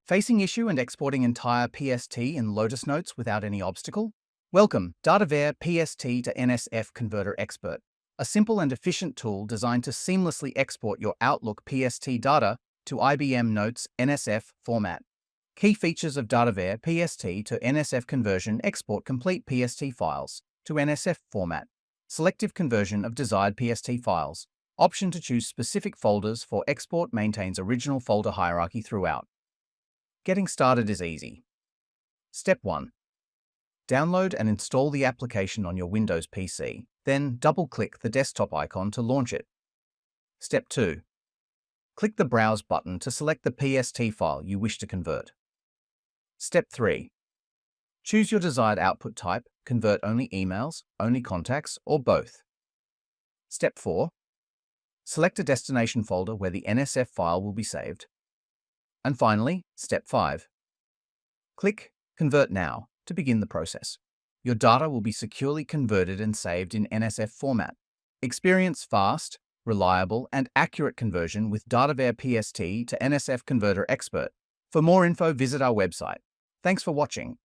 Facing issue and exporting entire PST in Lotus notes without any obstacle? Welcome, DataVare PST to NSF Converter Expert, a simple and efficient tool designed to seamlessly export your Outlook PST data to IBM Notes NSF format. Key features of DataVare PST to NSF conversion: export complete PST files to NSF format, selective conversion of desired PST files, option to choose specific folders for export, maintains original folder hierarchy throughout. Getting started is easy. Step 1. Download and install the application on your Windows PC, then double-click the desktop icon to launch it. Step 2. Click the Browse button to select the PST file you wish to convert. Step 3. Choose your desired output type: convert only emails, only contacts, or both. Step 4. Select a destination folder where the NSF file will be saved. And finally, Step 5. Click Convert Now to begin the process. Your data will be securely converted and saved in NSF format. Experience fast, reliable, and accurate conversion with DataVare PST to NSF Converter Expert. For more info, visit our website. Thanks for watching.